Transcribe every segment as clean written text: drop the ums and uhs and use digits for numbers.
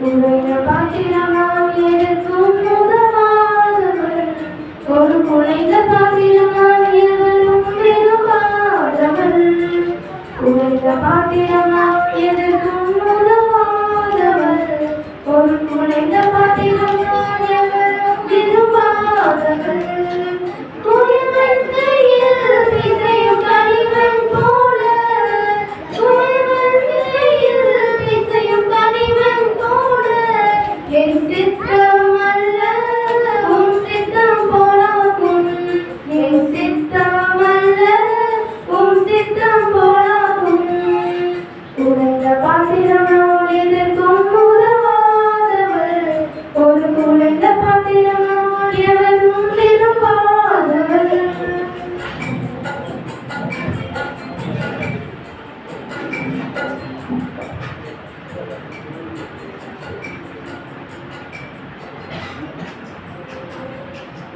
உரைய பாத்திரம் நான் எதற்கும் உதவாதவள். ஒரு குலைந்த பாத்திரம் நான் எவரும் விரும்பாதவள். உரைந்த பாத்திரம் நான் எதற்கும் உதவாதவள். ஒரு குலைந்த பாத்திரம் நான் எவரும் விரும்பாதவள். குயவன் கையில் பிசையும் களிமண் போல, குயவன் கையில் பிசையும் களிமண் போல, என் சித்தம் அல்ல உன் சித்தம் போலாகும். என் சித்தம் அல்ல உன் சித்தம் போலாகும். உடைந்த பாத்திரம் நான் எதற்கும் உதவாதவள். ஒரு குலைந்த பாத்திரம் நான் எவரும் விரும்பாதவள்.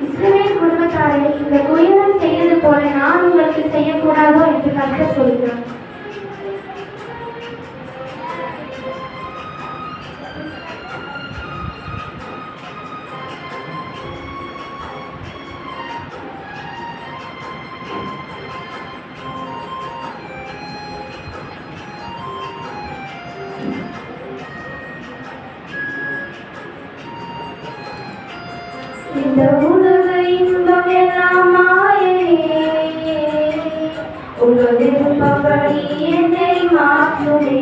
இஸ்ரவேல் குடும்பத்தாரே, இந்த குயவன் செய்தது போல நான் உங்களுக்கு செய்யக்கூடாதோ என்று கர்த்தர் சொல்கிறார். இந்த உலக இன்பம் எல்லாம் மாயையே, உங்கள் விருப்பப்படி என்னை மாற்றுமே.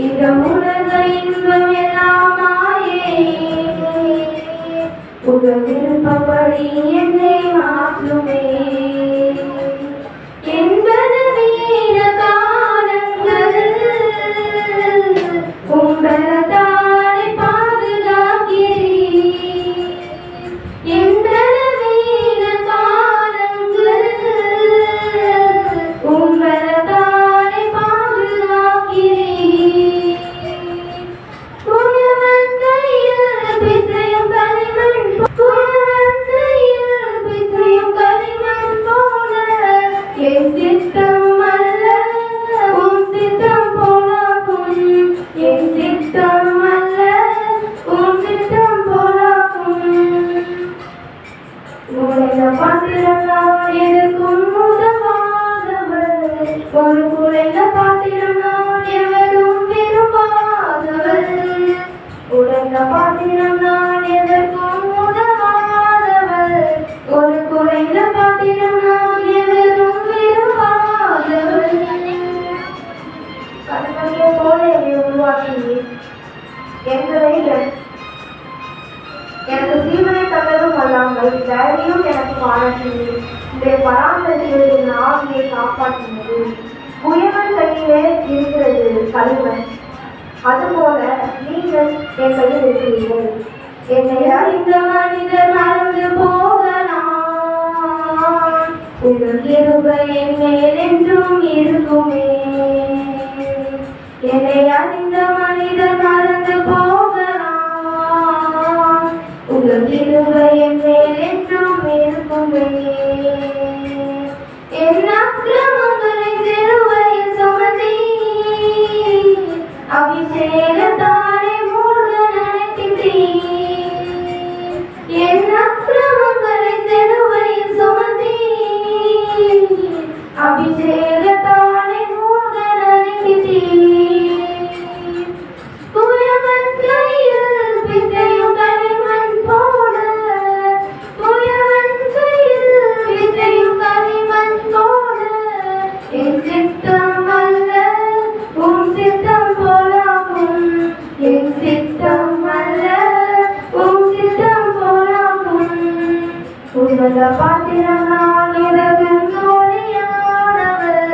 இந்த உலக இன்பம் எல்லாம் மாயையே, உங்கள் விருப்பப்படி என்னை மாற்றுமே. என்பதவீன காலங்களில் உங்களதானே பாதுகாக்கிறேன். என்பதவீன காலங்களில் உங்களதானே பாதுகாக்கிறேன். குயவன் கையில் பிசையும் களிமண், குயவன் கையில் பிசையும் களிமண் போல, என் சித்தம் அல்ல உன் சித்தம் போலாகும். என் சித்தம் அல்ல உன் சித்தம் போலாகும். உடைந்த பாத்திரம் நான் எதற்கும் உதவாதவள். ஒரு குலைந்த பாத்திரம் நான் எவரும் விரும்பாதவள். உடைந்த பாத்திரம் நான் எதற்கும் உதவாதவள். ஒரு குலைந்த பாத்திரம் நான் எவரும் விரும்பாதவள். கடவுளை போல என்னை உருவாக்கி எங்களை எனக்கு ஜீவனை தந்ததும் அல்லாமல் தைரியம் எனக்கு பாராட்டினது. இந்த பராமரிப்பில் என் ஆவியை காப்பாற்றினது. குயவன் கையிலே இருக்கிறது களிமண், அதுபோல நீங்கள் என் கையில் இருக்கிறீர்கள். என்னை அறிந்த மனிதர் மறந்து போகலாம், உங்கள் கிருபை என் மேல் என்றும் இருக்குமே. என்னை அறிந்த மனிதர் மறந்து போகலாம், உங்கள் கிருபை என் மேல் என்றும் இருக்குமே. என் அக்கிரமங்களை சிலுவையில் சுமந்தீர், அபிஷேகத்தாலே மூழ்க நினைக்கின்றீர். என் அக்கிரமங்களை சிலுவையில் சுமந்தீர், அபிஷேகத்தாலே மூழ்க நினைக்கின்றீர். குயவன் கையில் பிசையும் களிமண் போல, குயவன் கையில் பிசையும் களிமண் போல, என் சித்தம் அல்ல உன் சித்தம் போலாகும். என் சித்தம் அல்ல உன் சித்தம் போலாகும். உன்னத பாத்திரம் நான் எதற்கும் ஒளியானவள்.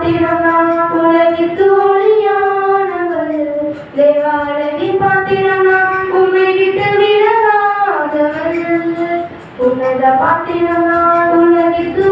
பாத்திரம் நான் உலகிற்கு ஒளியானவள் தேவா அழகின் பாத்திரம் நான் உம்மை விட்டு விலகாதவள் உன்னத பாத்திரம் நான் உலகிற்கு